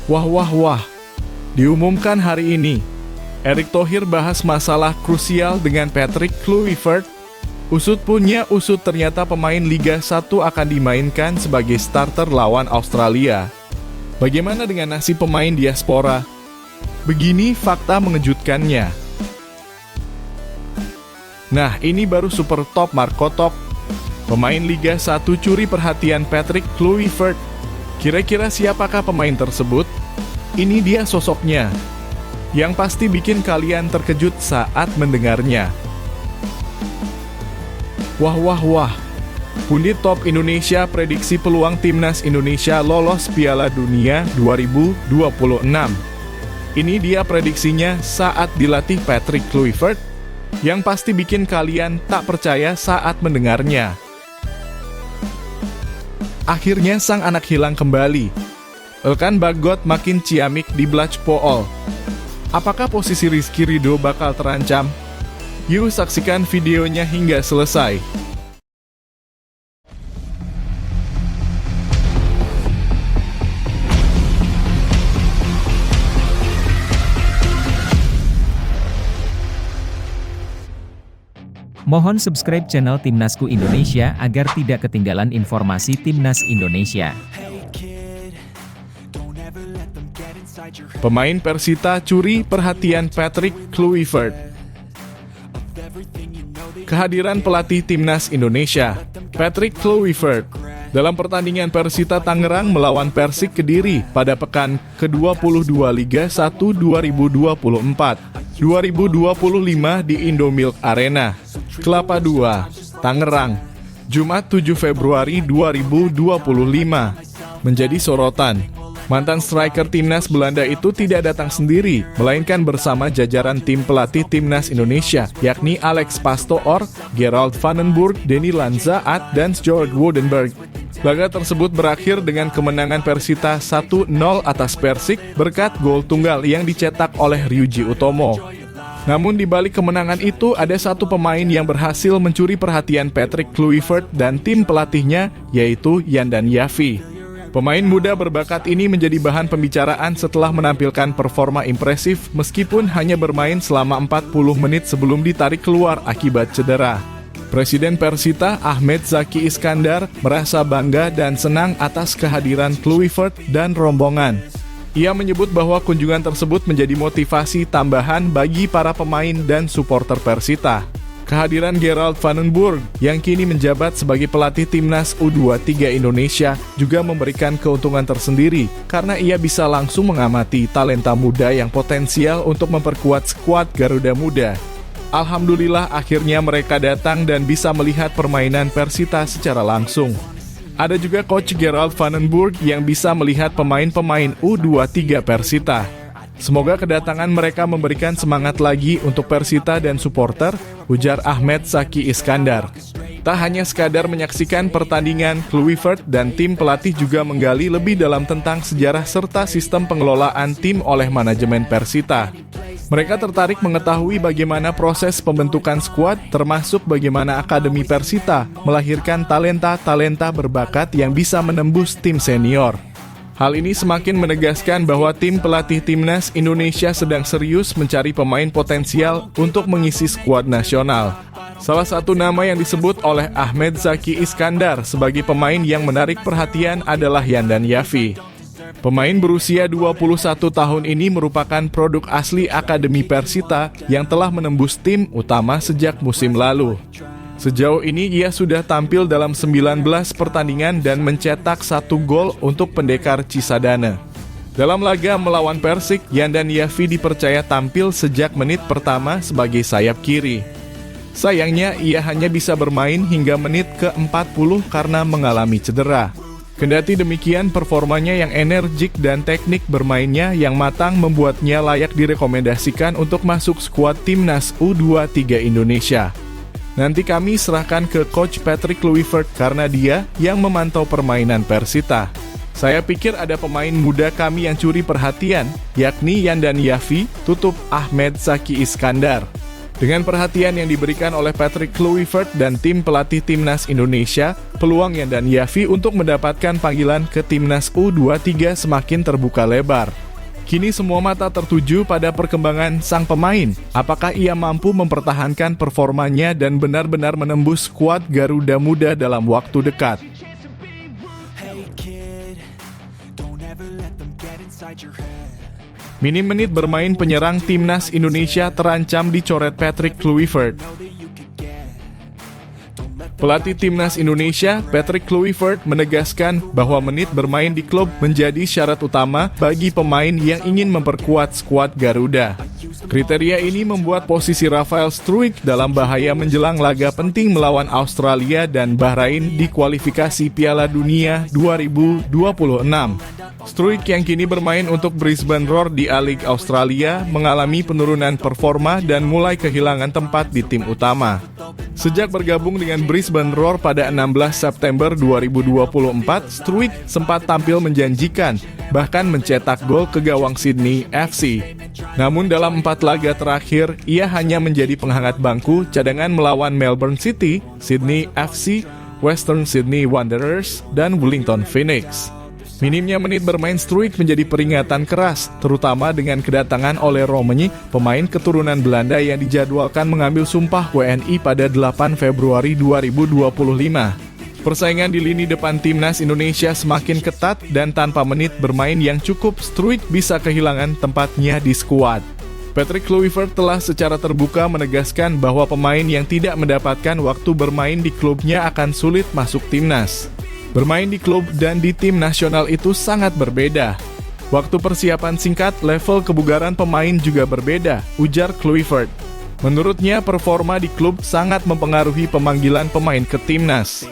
Wah wah wah, diumumkan hari ini, Erick Thohir bahas masalah krusial dengan Patrick Kluivert. Usut punya usut, ternyata pemain Liga 1 akan dimainkan sebagai starter lawan Australia. Bagaimana dengan nasib pemain diaspora? Begini fakta mengejutkannya. Nah, ini baru super top Marco Top. Pemain Liga 1 curi perhatian Patrick Kluivert. Kira-kira siapakah pemain tersebut? Ini dia sosoknya, yang pasti bikin kalian terkejut saat mendengarnya. Wah wah wah, pundit top Indonesia prediksi peluang timnas Indonesia lolos Piala Dunia 2026. Ini dia prediksinya saat dilatih Patrick Kluivert, yang pasti bikin kalian tak percaya saat mendengarnya. Akhirnya sang anak hilang kembali. Elkan Bagot makin ciamik di Blachpool. Apakah posisi Rizky Ridho bakal terancam? Yuk saksikan videonya hingga selesai. Mohon subscribe channel Timnasku Indonesia agar tidak ketinggalan informasi Timnas Indonesia. Pemain Persita curi perhatian Patrick Kluivert. Kehadiran pelatih Timnas Indonesia, Patrick Kluivert, dalam pertandingan Persita Tangerang melawan Persik Kediri pada pekan ke-22 Liga 1 2024-2025 di Indomilk Arena, Kelapa II, Tangerang, Jumat 7 Februari 2025, menjadi sorotan. Mantan striker timnas Belanda itu tidak datang sendiri, melainkan bersama jajaran tim pelatih timnas Indonesia, yakni Alex Pastoor, Gerald van den Burg, Denny Lanzaat, dan Sjoerd Woudenberg. Laga tersebut berakhir dengan kemenangan Persita 1-0 atas Persik berkat gol tunggal yang dicetak oleh Ryuji Utomo. Namun di balik kemenangan itu ada satu pemain yang berhasil mencuri perhatian Patrick Kluivert dan tim pelatihnya, yaitu Yandan Javi. Pemain muda berbakat ini menjadi bahan pembicaraan setelah menampilkan performa impresif meskipun hanya bermain selama 40 menit sebelum ditarik keluar akibat cedera. Presiden Persita Ahmed Zaki Iskandar merasa bangga dan senang atas kehadiran Kluivert dan rombongan. Ia menyebut bahwa kunjungan tersebut menjadi motivasi tambahan bagi para pemain dan supporter Persita. Kehadiran Gerald van den Burg yang kini menjabat sebagai pelatih timnas U23 Indonesia juga memberikan keuntungan tersendiri karena ia bisa langsung mengamati talenta muda yang potensial untuk memperkuat skuad Garuda Muda. Alhamdulillah akhirnya mereka datang dan bisa melihat permainan Persita secara langsung. Ada juga coach Gerald van den Burg yang bisa melihat pemain-pemain U23 Persita. Semoga kedatangan mereka memberikan semangat lagi untuk Persita dan supporter, ujar Ahmed Zaki Iskandar. Tak hanya sekadar menyaksikan pertandingan, Kluivert dan tim pelatih juga menggali lebih dalam tentang sejarah serta sistem pengelolaan tim oleh manajemen Persita. Mereka tertarik mengetahui bagaimana proses pembentukan skuad, termasuk bagaimana Akademi Persita melahirkan talenta-talenta berbakat yang bisa menembus tim senior. Hal ini semakin menegaskan bahwa tim pelatih timnas Indonesia sedang serius mencari pemain potensial untuk mengisi skuad nasional. Salah satu nama yang disebut oleh Ahmed Zaki Iskandar sebagai pemain yang menarik perhatian adalah Yandan Javi. Pemain berusia 21 tahun ini merupakan produk asli Akademi Persita yang telah menembus tim utama sejak musim lalu. Sejauh ini ia sudah tampil dalam 19 pertandingan dan mencetak 1 gol untuk Pendekar Cisadane. Dalam laga melawan Persik, Yandan Javi dipercaya tampil sejak menit pertama sebagai sayap kiri. Sayangnya ia hanya bisa bermain hingga menit ke-40 karena mengalami cedera. Kendati demikian, performanya yang energik dan teknik bermainnya yang matang membuatnya layak direkomendasikan untuk masuk skuad timnas U23 Indonesia. Nanti kami serahkan ke Coach Patrick Kluivert karena dia yang memantau permainan Persita. Saya pikir ada pemain muda kami yang curi perhatian, yakni Yandan Javi, tutup Ahmed Zaki Iskandar. Dengan perhatian yang diberikan oleh Patrick Kluivert dan tim pelatih Timnas Indonesia, peluang Yandan Yafi untuk mendapatkan panggilan ke Timnas U23 semakin terbuka lebar. Kini semua mata tertuju pada perkembangan sang pemain. Apakah ia mampu mempertahankan performanya dan benar-benar menembus skuad Garuda Muda dalam waktu dekat? Minim menit bermain penyerang Timnas Indonesia terancam dicoret Patrick Kluivert. Pelatih Timnas Indonesia, Patrick Kluivert, menegaskan bahwa menit bermain di klub menjadi syarat utama bagi pemain yang ingin memperkuat skuad Garuda. Kriteria ini membuat posisi Rafael Struijk dalam bahaya menjelang laga penting melawan Australia dan Bahrain di kualifikasi Piala Dunia 2026. Struijk yang kini bermain untuk Brisbane Roar di A-League Australia mengalami penurunan performa dan mulai kehilangan tempat di tim utama. Sejak bergabung dengan Brisbane Roar pada 16 September 2024, Struijk sempat tampil menjanjikan, bahkan mencetak gol ke gawang Sydney FC. Namun dalam 4 laga terakhir, ia hanya menjadi penghangat bangku cadangan melawan Melbourne City, Sydney FC, Western Sydney Wanderers, dan Wellington Phoenix. Minimnya menit bermain Struijk menjadi peringatan keras, terutama dengan kedatangan oleh Romani, pemain keturunan Belanda yang dijadwalkan mengambil sumpah WNI pada 8 Februari 2025. Persaingan di lini depan Timnas Indonesia semakin ketat dan tanpa menit bermain yang cukup, Struijk bisa kehilangan tempatnya di skuad. Patrick Kluivert telah secara terbuka menegaskan bahwa pemain yang tidak mendapatkan waktu bermain di klubnya akan sulit masuk timnas. Bermain di klub dan di tim nasional itu sangat berbeda. Waktu persiapan singkat, level kebugaran pemain juga berbeda, ujar Kluivert. Menurutnya, performa di klub sangat mempengaruhi pemanggilan pemain ke timnas.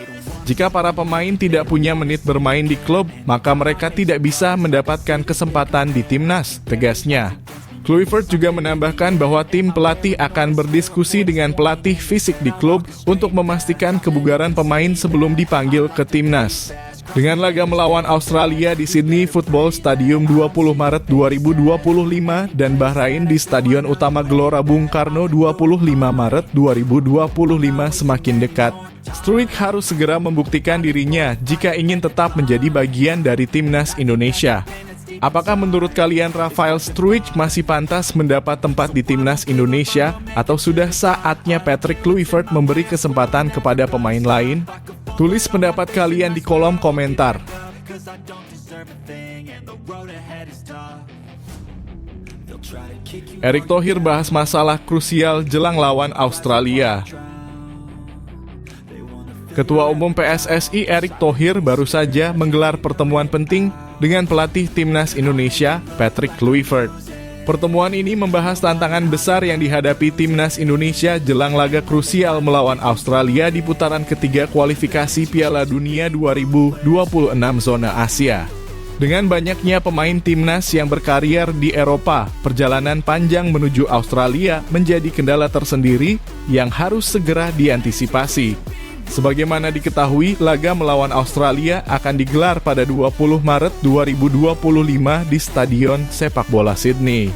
Jika para pemain tidak punya menit bermain di klub, maka mereka tidak bisa mendapatkan kesempatan di timnas, tegasnya. Kluivert juga menambahkan bahwa tim pelatih akan berdiskusi dengan pelatih fisik di klub untuk memastikan kebugaran pemain sebelum dipanggil ke timnas. Dengan laga melawan Australia di Sydney Football Stadium 20 Maret 2025 dan Bahrain di Stadion Utama Gelora Bung Karno 25 Maret 2025 semakin dekat, Struijk harus segera membuktikan dirinya jika ingin tetap menjadi bagian dari Timnas Indonesia. Apakah menurut kalian Rafael Struijk masih pantas mendapat tempat di Timnas Indonesia atau sudah saatnya Patrick Kluivert memberi kesempatan kepada pemain lain? Tulis pendapat kalian di kolom komentar. Erick Thohir bahas masalah krusial jelang lawan Australia. Ketua Umum PSSI Erick Thohir baru saja menggelar pertemuan penting dengan pelatih Timnas Indonesia, Patrick Kluivert. Pertemuan ini membahas tantangan besar yang dihadapi Timnas Indonesia jelang laga krusial melawan Australia di putaran ketiga kualifikasi Piala Dunia 2026 zona Asia. Dengan banyaknya pemain Timnas yang berkarier di Eropa, perjalanan panjang menuju Australia menjadi kendala tersendiri yang harus segera diantisipasi. Sebagaimana diketahui, laga melawan Australia akan digelar pada 20 Maret 2025 di Stadion Sepak Bola Sydney.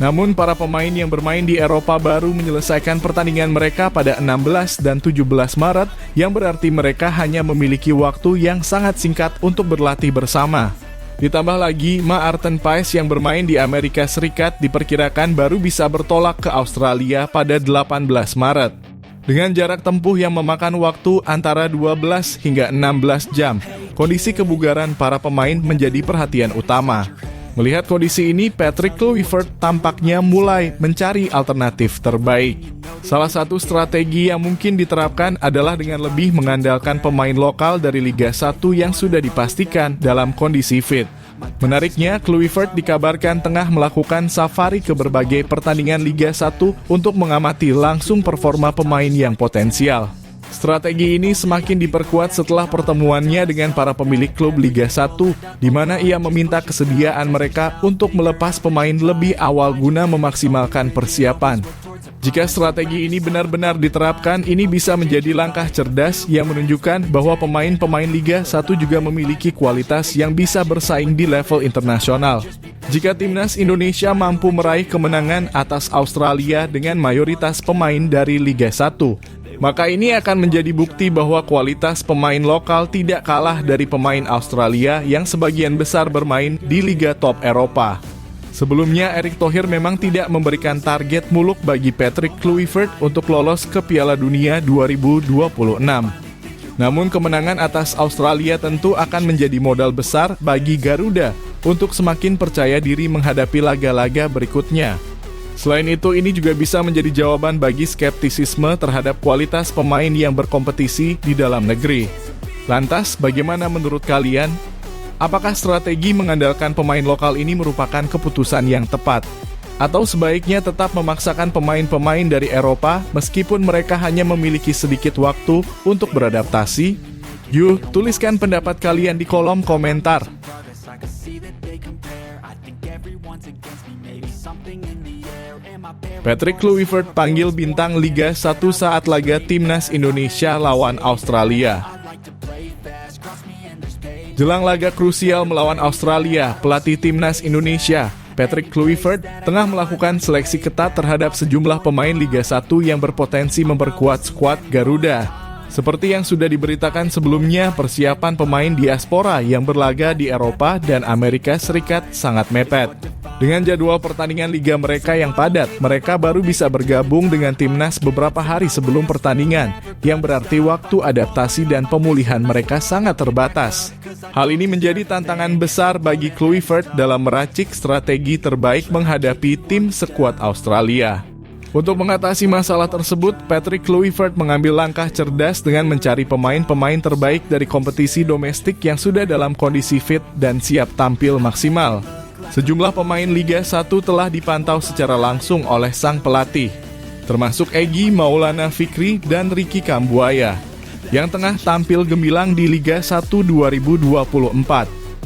Namun para pemain yang bermain di Eropa baru menyelesaikan pertandingan mereka pada 16 dan 17 Maret, yang berarti mereka hanya memiliki waktu yang sangat singkat untuk berlatih bersama. Ditambah lagi, Maarten Paes yang bermain di Amerika Serikat diperkirakan baru bisa bertolak ke Australia pada 18 Maret. Dengan jarak tempuh yang memakan waktu antara 12 hingga 16 jam, kondisi kebugaran para pemain menjadi perhatian utama. Melihat kondisi ini, Patrick Kluivert tampaknya mulai mencari alternatif terbaik. Salah satu strategi yang mungkin diterapkan adalah dengan lebih mengandalkan pemain lokal dari Liga 1 yang sudah dipastikan dalam kondisi fit. Menariknya, Kluivert dikabarkan tengah melakukan safari ke berbagai pertandingan Liga 1 untuk mengamati langsung performa pemain yang potensial. Strategi ini semakin diperkuat setelah pertemuannya dengan para pemilik klub Liga 1, di mana ia meminta kesediaan mereka untuk melepas pemain lebih awal guna memaksimalkan persiapan. Jika strategi ini benar-benar diterapkan, ini bisa menjadi langkah cerdas yang menunjukkan bahwa pemain-pemain Liga 1 juga memiliki kualitas yang bisa bersaing di level internasional. Jika timnas Indonesia mampu meraih kemenangan atas Australia dengan mayoritas pemain dari Liga 1, maka ini akan menjadi bukti bahwa kualitas pemain lokal tidak kalah dari pemain Australia yang sebagian besar bermain di Liga top Eropa. Sebelumnya, Erick Thohir memang tidak memberikan target muluk bagi Patrick Kluivert untuk lolos ke Piala Dunia 2026. Namun kemenangan atas Australia tentu akan menjadi modal besar bagi Garuda untuk semakin percaya diri menghadapi laga-laga berikutnya. Selain itu, ini juga bisa menjadi jawaban bagi skeptisisme terhadap kualitas pemain yang berkompetisi di dalam negeri. Lantas, bagaimana menurut kalian? Apakah strategi mengandalkan pemain lokal ini merupakan keputusan yang tepat? Atau sebaiknya tetap memaksakan pemain-pemain dari Eropa meskipun mereka hanya memiliki sedikit waktu untuk beradaptasi? Yuk, tuliskan pendapat kalian di kolom komentar. Patrick Kluivert panggil bintang Liga 1 saat laga Timnas Indonesia lawan Australia. Jelang laga krusial melawan Australia, pelatih Timnas Indonesia, Patrick Kluivert, tengah melakukan seleksi ketat terhadap sejumlah pemain Liga 1 yang berpotensi memperkuat skuad Garuda. Seperti yang sudah diberitakan sebelumnya, persiapan pemain diaspora yang berlaga di Eropa dan Amerika Serikat sangat mepet. Dengan jadwal pertandingan liga mereka yang padat, mereka baru bisa bergabung dengan timnas beberapa hari sebelum pertandingan, yang berarti waktu adaptasi dan pemulihan mereka sangat terbatas. Hal ini menjadi tantangan besar bagi Kluivert dalam meracik strategi terbaik menghadapi tim sekuat Australia. Untuk mengatasi masalah tersebut, Patrick Kluivert mengambil langkah cerdas dengan mencari pemain-pemain terbaik dari kompetisi domestik yang sudah dalam kondisi fit dan siap tampil maksimal. Sejumlah pemain Liga 1 telah dipantau secara langsung oleh sang pelatih, termasuk Egy Maulana Fikri dan Ricky Kambuaya, yang tengah tampil gemilang di Liga 1 2024-2025.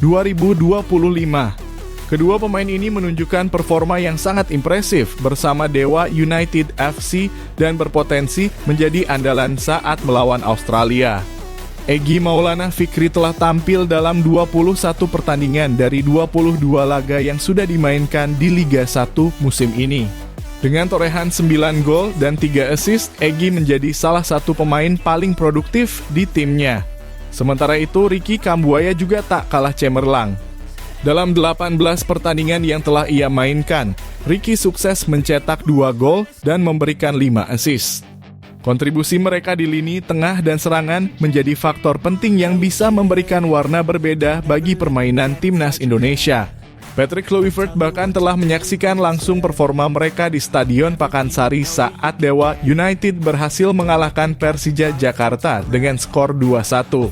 Kedua pemain ini menunjukkan performa yang sangat impresif bersama Dewa United FC dan berpotensi menjadi andalan saat melawan Australia. Egy Maulana Fikri telah tampil dalam 21 pertandingan dari 22 laga yang sudah dimainkan di Liga 1 musim ini. Dengan torehan 9 gol dan 3 assist, Egy menjadi salah satu pemain paling produktif di timnya. Sementara itu, Ricky Kambuaya juga tak kalah cemerlang. Dalam 18 pertandingan yang telah ia mainkan, Ricky sukses mencetak 2 gol dan memberikan 5 assist. Kontribusi mereka di lini tengah dan serangan menjadi faktor penting yang bisa memberikan warna berbeda bagi permainan timnas Indonesia. Patrick Kluivert bahkan telah menyaksikan langsung performa mereka di Stadion Pakansari saat Dewa United berhasil mengalahkan Persija Jakarta dengan skor 2-1.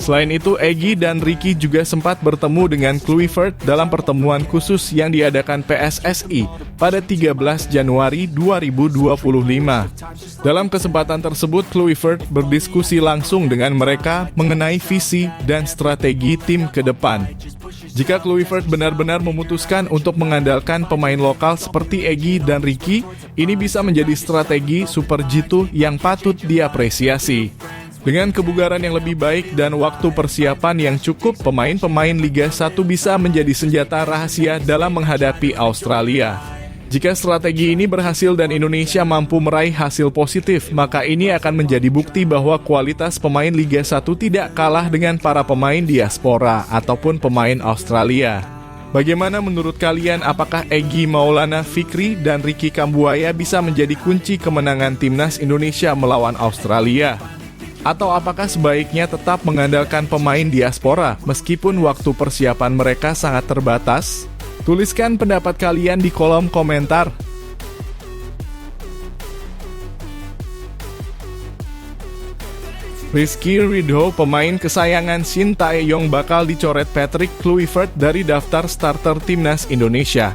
Selain itu, Egy dan Ricky juga sempat bertemu dengan Kluivert dalam pertemuan khusus yang diadakan PSSI pada 13 Januari 2025. Dalam kesempatan tersebut, Kluivert berdiskusi langsung dengan mereka mengenai visi dan strategi tim ke depan. Jika Kluivert benar-benar memutuskan untuk mengandalkan pemain lokal seperti Egy dan Ricky, ini bisa menjadi strategi super jitu yang patut diapresiasi. Dengan kebugaran yang lebih baik dan waktu persiapan yang cukup, pemain-pemain Liga 1 bisa menjadi senjata rahasia dalam menghadapi Australia. Jika strategi ini berhasil dan Indonesia mampu meraih hasil positif, maka ini akan menjadi bukti bahwa kualitas pemain Liga 1 tidak kalah dengan para pemain diaspora ataupun pemain Australia. Bagaimana menurut kalian, apakah Egy Maulana Fikri dan Ricky Kambuaya bisa menjadi kunci kemenangan timnas Indonesia melawan Australia? Atau apakah sebaiknya tetap mengandalkan pemain diaspora meskipun waktu persiapan mereka sangat terbatas? Tuliskan pendapat kalian di kolom komentar. Rizky Ridho, pemain kesayangan Shin Tae-yong, bakal dicoret Patrick Kluivert dari daftar starter timnas Indonesia.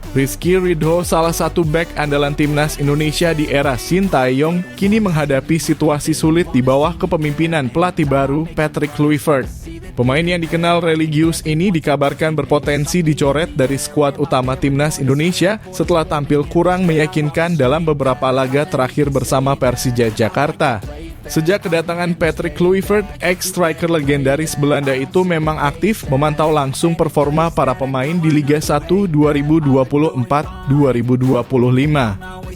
Rizky Ridho, salah satu bek andalan timnas Indonesia di era Sintayong, kini menghadapi situasi sulit di bawah kepemimpinan pelatih baru Patrick Kluivert. Pemain yang dikenal religius ini dikabarkan berpotensi dicoret dari skuad utama timnas Indonesia setelah tampil kurang meyakinkan dalam beberapa laga terakhir bersama Persija Jakarta. Sejak kedatangan Patrick Kluivert, ex-striker legendaris Belanda itu memang aktif memantau langsung performa para pemain di Liga 1 2024-2025.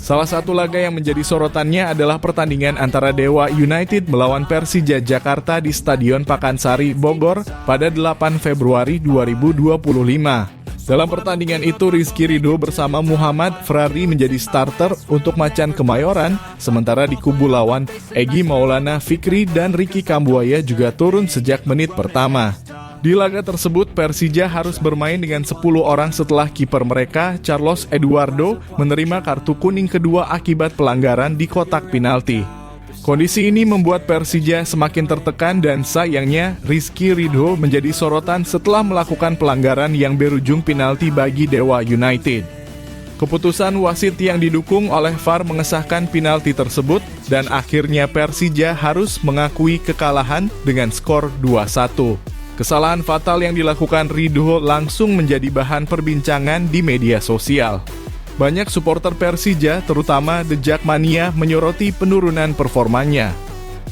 Salah satu laga yang menjadi sorotannya adalah pertandingan antara Dewa United melawan Persija Jakarta di Stadion Pakansari, Bogor pada 8 Februari 2025. Dalam pertandingan itu, Rizky Ridho bersama Muhammad Ferrari menjadi starter untuk Macan Kemayoran, sementara di kubu lawan, Egy Maulana Fikri dan Ricky Kambuaya juga turun sejak menit pertama. Di laga tersebut, Persija harus bermain dengan 10 orang setelah kiper mereka, Carlos Eduardo, menerima kartu kuning kedua akibat pelanggaran di kotak penalti. Kondisi ini membuat Persija semakin tertekan dan sayangnya Rizky Ridho menjadi sorotan setelah melakukan pelanggaran yang berujung penalti bagi Dewa United. Keputusan wasit yang didukung oleh VAR mengesahkan penalti tersebut dan akhirnya Persija harus mengakui kekalahan dengan skor 2-1. Kesalahan fatal yang dilakukan Ridho langsung menjadi bahan perbincangan di media sosial. Banyak supporter Persija, terutama The Jackmania, menyoroti penurunan performanya.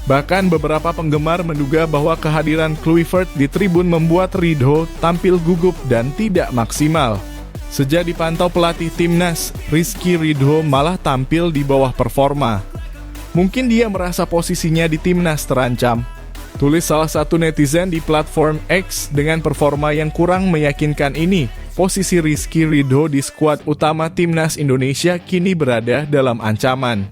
Bahkan beberapa penggemar menduga bahwa kehadiran Kluivert di tribun membuat Ridho tampil gugup dan tidak maksimal. Sejak dipantau pelatih timnas, Rizky Ridho malah tampil di bawah performa. Mungkin dia merasa posisinya di timnas terancam. Tulis salah satu netizen di platform X, dengan performa yang kurang meyakinkan ini, posisi Rizky Ridho di skuad utama timnas Indonesia kini berada dalam ancaman.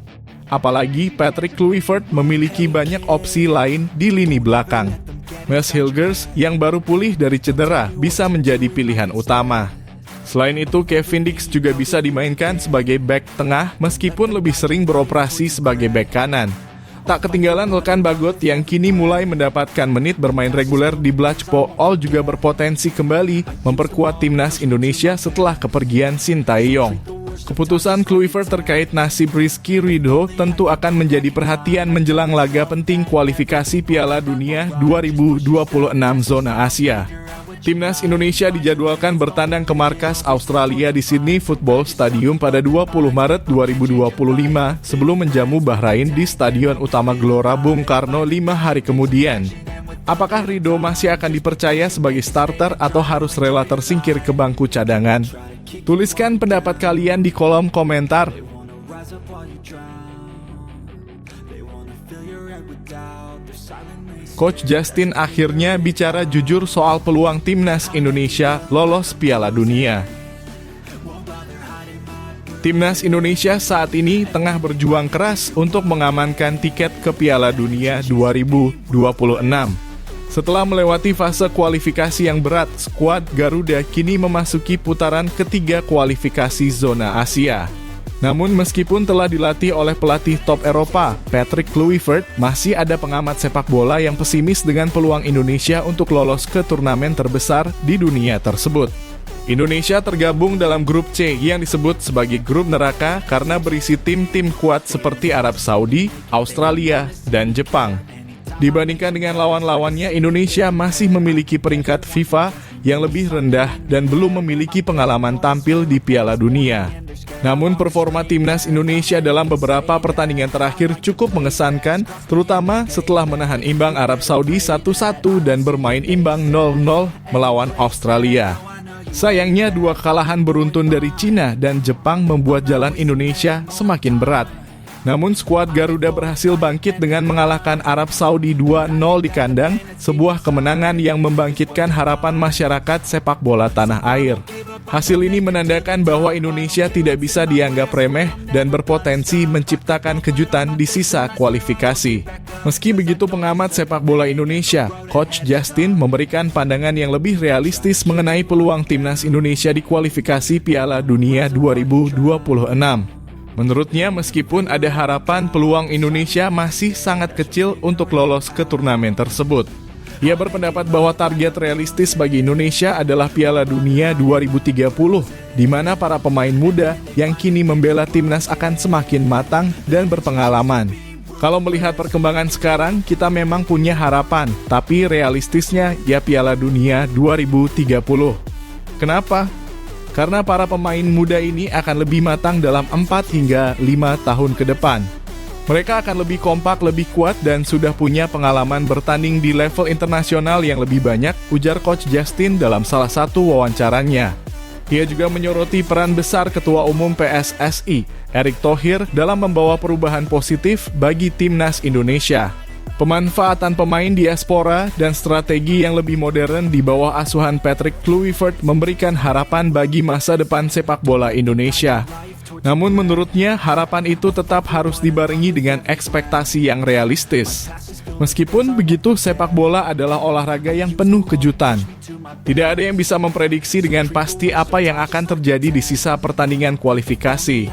Apalagi Patrick Kluivert memiliki banyak opsi lain di lini belakang. Mads Hilgers yang baru pulih dari cedera bisa menjadi pilihan utama. Selain itu, Kevin Dix juga bisa dimainkan sebagai bek tengah meskipun lebih sering beroperasi sebagai bek kanan. Tak ketinggalan rekan Bagot yang kini mulai mendapatkan menit bermain reguler di Blacko All juga berpotensi kembali memperkuat timnas Indonesia setelah kepergian Sintayong. Keputusan Kluivert terkait nasib Rizky Ridho tentu akan menjadi perhatian menjelang laga penting kualifikasi Piala Dunia 2026 zona Asia. Timnas Indonesia dijadwalkan bertandang ke markas Australia di Sydney Football Stadium pada 20 Maret 2025 sebelum menjamu Bahrain di Stadion Utama Gelora Bung Karno 5 hari kemudian. Apakah Ridho masih akan dipercaya sebagai starter atau harus rela tersingkir ke bangku cadangan? Tuliskan pendapat kalian di kolom komentar. Coach Justin akhirnya bicara jujur soal peluang timnas Indonesia lolos Piala Dunia. Timnas Indonesia saat ini tengah berjuang keras untuk mengamankan tiket ke Piala Dunia 2026. Setelah melewati fase kualifikasi yang berat, skuad Garuda kini memasuki putaran ketiga kualifikasi zona Asia. Namun meskipun telah dilatih oleh pelatih top Eropa, Patrick Kluivert, masih ada pengamat sepak bola yang pesimis dengan peluang Indonesia untuk lolos ke turnamen terbesar di dunia tersebut. Indonesia tergabung dalam grup C yang disebut sebagai grup neraka karena berisi tim-tim kuat seperti Arab Saudi, Australia, dan Jepang. Dibandingkan dengan lawan-lawannya, Indonesia masih memiliki peringkat FIFA yang lebih rendah dan belum memiliki pengalaman tampil di Piala Dunia. Namun performa timnas Indonesia dalam beberapa pertandingan terakhir cukup mengesankan, terutama setelah menahan imbang Arab Saudi 1-1 dan bermain imbang 0-0 melawan Australia. Sayangnya dua kekalahan beruntun dari Cina dan Jepang membuat jalan Indonesia semakin berat. Namun skuad Garuda berhasil bangkit dengan mengalahkan Arab Saudi 2-0 di kandang, sebuah kemenangan yang membangkitkan harapan masyarakat sepak bola tanah air. Hasil ini menandakan bahwa Indonesia tidak bisa dianggap remeh dan berpotensi menciptakan kejutan di sisa kualifikasi. Meski begitu, pengamat sepak bola Indonesia, Coach Justin, memberikan pandangan yang lebih realistis mengenai peluang timnas Indonesia di kualifikasi Piala Dunia 2026. Menurutnya, meskipun ada harapan, peluang Indonesia masih sangat kecil untuk lolos ke turnamen tersebut. Ia berpendapat bahwa target realistis bagi Indonesia adalah Piala Dunia 2030, di mana para pemain muda yang kini membela timnas akan semakin matang dan berpengalaman. Kalau melihat perkembangan sekarang, kita memang punya harapan, tapi realistisnya ya Piala Dunia 2030. Kenapa? Karena para pemain muda ini akan lebih matang dalam 4 hingga 5 tahun ke depan. Mereka akan lebih kompak, lebih kuat, dan sudah punya pengalaman bertanding di level internasional yang lebih banyak, ujar Coach Justin dalam salah satu wawancaranya. Ia juga menyoroti peran besar Ketua Umum PSSI, Erick Thohir, dalam membawa perubahan positif bagi timnas Indonesia. Pemanfaatan pemain diaspora dan strategi yang lebih modern di bawah asuhan Patrick Kluivert memberikan harapan bagi masa depan sepak bola Indonesia. Namun menurutnya harapan itu tetap harus dibarengi dengan ekspektasi yang realistis. Meskipun begitu, sepak bola adalah olahraga yang penuh kejutan. Tidak ada yang bisa memprediksi dengan pasti apa yang akan terjadi di sisa pertandingan kualifikasi.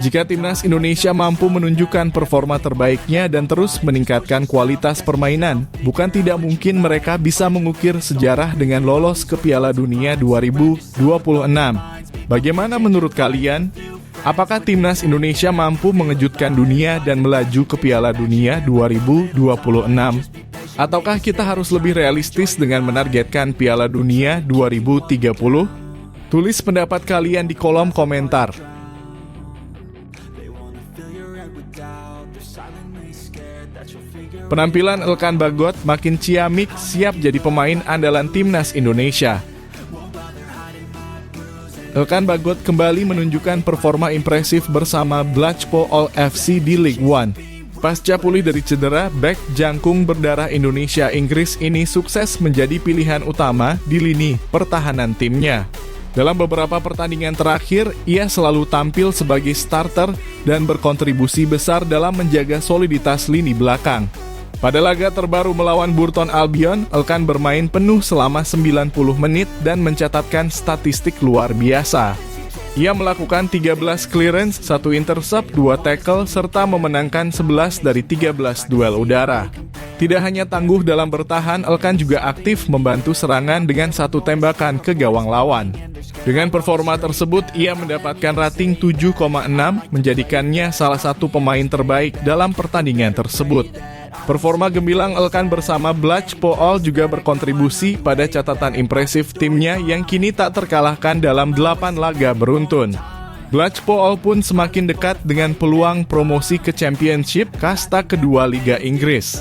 Jika timnas Indonesia mampu menunjukkan performa terbaiknya dan terus meningkatkan kualitas permainan, bukan tidak mungkin mereka bisa mengukir sejarah dengan lolos ke Piala Dunia 2026. Bagaimana menurut kalian? Apakah timnas Indonesia mampu mengejutkan dunia dan melaju ke Piala Dunia 2026? Ataukah kita harus lebih realistis dengan menargetkan Piala Dunia 2030? Tulis pendapat kalian di kolom komentar. Penampilan Elkan Bagot makin ciamik, siap jadi pemain andalan timnas Indonesia. Elkan Bagot kembali menunjukkan performa impresif bersama Blackpool FC di League One. Pasca pulih dari cedera, bek jangkung berdarah Indonesia Inggris ini sukses menjadi pilihan utama di lini pertahanan timnya. Dalam beberapa pertandingan terakhir, ia selalu tampil sebagai starter dan berkontribusi besar dalam menjaga soliditas lini belakang. Pada laga terbaru melawan Burton Albion, Elkan bermain penuh selama 90 menit dan mencatatkan statistik luar biasa. Ia melakukan 13 clearance, 1 intercept, 2 tackle, serta memenangkan 11 dari 13 duel udara. Tidak hanya tangguh dalam bertahan, Elkan juga aktif membantu serangan dengan 1 tembakan ke gawang lawan. Dengan performa tersebut, ia mendapatkan rating 7,6, menjadikannya salah satu pemain terbaik dalam pertandingan tersebut. Performa gemilang Elkan bersama Blackpool juga berkontribusi pada catatan impresif timnya yang kini tak terkalahkan dalam 8 laga beruntun. Blackpool pun semakin dekat dengan peluang promosi ke Championship kasta kedua Liga Inggris.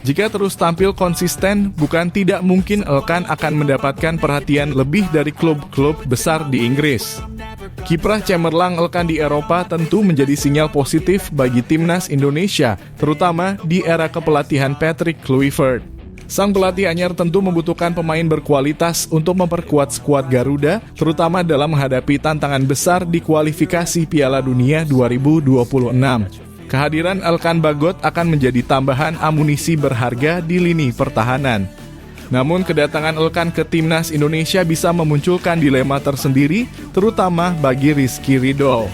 Jika terus tampil konsisten, bukan tidak mungkin Elkan akan mendapatkan perhatian lebih dari klub-klub besar di Inggris. Kiprah cemerlang Elkan di Eropa tentu menjadi sinyal positif bagi timnas Indonesia, terutama di era kepelatihan Patrick Kluivert. Sang pelatih anyar tentu membutuhkan pemain berkualitas untuk memperkuat skuad Garuda, terutama dalam menghadapi tantangan besar di kualifikasi Piala Dunia 2026. Kehadiran Elkan Bagot akan menjadi tambahan amunisi berharga di lini pertahanan. Namun kedatangan Elkan ke timnas Indonesia bisa memunculkan dilema tersendiri, terutama bagi Rizky Ridho.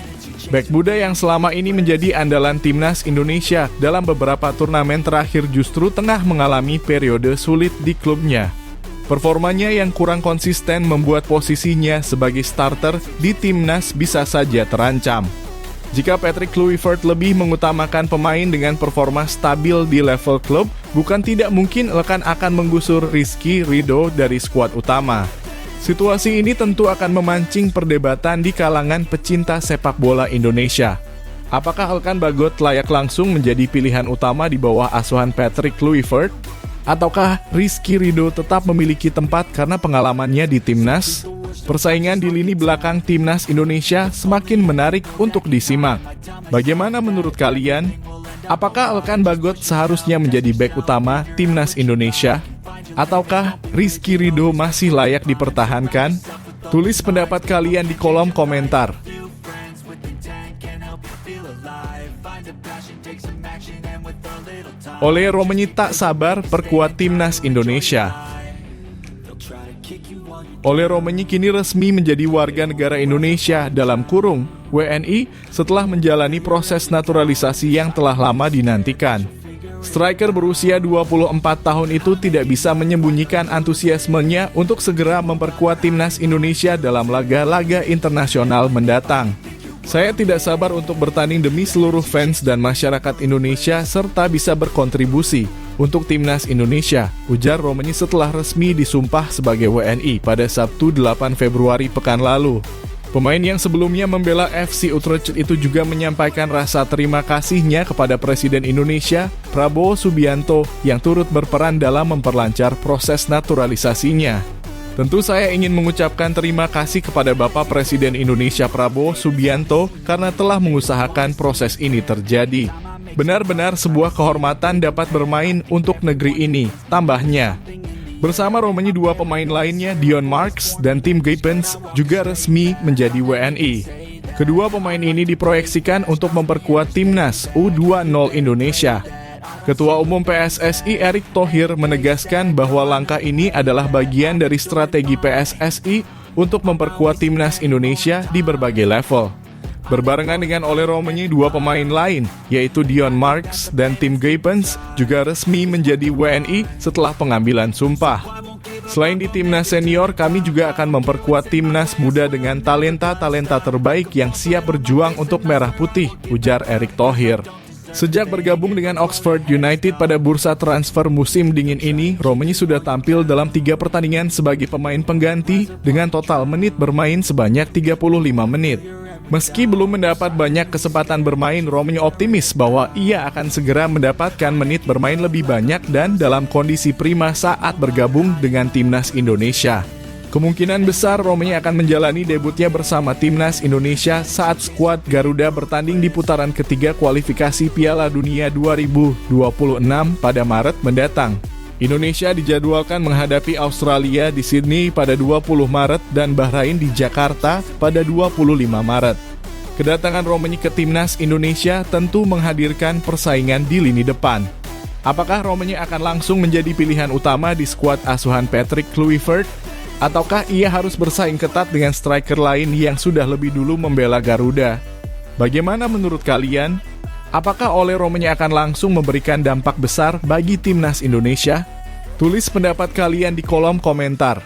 Bek muda yang selama ini menjadi andalan timnas Indonesia dalam beberapa turnamen terakhir justru tengah mengalami periode sulit di klubnya. Performanya yang kurang konsisten membuat posisinya sebagai starter di timnas bisa saja terancam. Jika Patrick Kluivert lebih mengutamakan pemain dengan performa stabil di level klub, bukan tidak mungkin Elkan akan menggusur Rizky Ridho dari skuad utama. Situasi ini tentu akan memancing perdebatan di kalangan pecinta sepak bola Indonesia. Apakah Elkan Bagot layak langsung menjadi pilihan utama di bawah asuhan Patrick Kluivert? Ataukah Rizky Ridho tetap memiliki tempat karena pengalamannya di timnas? Persaingan di lini belakang timnas Indonesia semakin menarik untuk disimak. Bagaimana menurut kalian? Apakah Elkan Bagot seharusnya menjadi bek utama timnas Indonesia? Ataukah Rizky Ridho masih layak dipertahankan? Tulis pendapat kalian di kolom komentar. Ole Romenyi tak sabar perkuat timnas Indonesia. Ole Romenyi kini resmi menjadi warga negara Indonesia dalam kurung WNI setelah menjalani proses naturalisasi yang telah lama dinantikan. Striker berusia 24 tahun itu tidak bisa menyembunyikan antusiasmenya untuk segera memperkuat timnas Indonesia dalam laga-laga internasional mendatang. Saya tidak sabar untuk bertanding demi seluruh fans dan masyarakat Indonesia serta bisa berkontribusi untuk timnas Indonesia, ujar Romani setelah resmi disumpah sebagai WNI pada Sabtu 8 Februari pekan lalu. Pemain yang sebelumnya membela FC Utrecht itu juga menyampaikan rasa terima kasihnya kepada Presiden Indonesia, Prabowo Subianto, yang turut berperan dalam memperlancar proses naturalisasinya. Tentu saya ingin mengucapkan terima kasih kepada Bapak Presiden Indonesia Prabowo Subianto karena telah mengusahakan proses ini terjadi. Benar-benar sebuah kehormatan dapat bermain untuk negeri ini, tambahnya. Bersama Romani, dua pemain lainnya, Dion Marks dan Tim Geipens, juga resmi menjadi WNI. Kedua pemain ini diproyeksikan untuk memperkuat timnas U20 Indonesia. Ketua Umum PSSI Erick Thohir menegaskan bahwa langkah ini adalah bagian dari strategi PSSI untuk memperkuat timnas Indonesia di berbagai level. Berbarengan dengan Ole Romani, dua pemain lain, yaitu Dion Marks dan Tim Geipens, juga resmi menjadi WNI setelah pengambilan sumpah. Selain di timnas senior, kami juga akan memperkuat timnas muda dengan talenta-talenta terbaik yang siap berjuang untuk merah putih, ujar Erick Thohir. Sejak bergabung dengan Oxford United pada bursa transfer musim dingin ini, Romani sudah tampil dalam 3 pertandingan sebagai pemain pengganti dengan total menit bermain sebanyak 35 menit. Meski belum mendapat banyak kesempatan bermain, Romani optimis bahwa ia akan segera mendapatkan menit bermain lebih banyak dan dalam kondisi prima saat bergabung dengan timnas Indonesia. Kemungkinan besar Romani akan menjalani debutnya bersama timnas Indonesia saat skuad Garuda bertanding di putaran ketiga kualifikasi Piala Dunia 2026 pada Maret mendatang. Indonesia dijadwalkan menghadapi Australia di Sydney pada 20 Maret dan Bahrain di Jakarta pada 25 Maret. Kedatangan Romani ke timnas Indonesia tentu menghadirkan persaingan di lini depan. Apakah Romani akan langsung menjadi pilihan utama di skuad asuhan Patrick Kluivert? Ataukah ia harus bersaing ketat dengan striker lain yang sudah lebih dulu membela Garuda? Bagaimana menurut kalian? Apakah Ole Romani akan langsung memberikan dampak besar bagi timnas Indonesia? Tulis pendapat kalian di kolom komentar.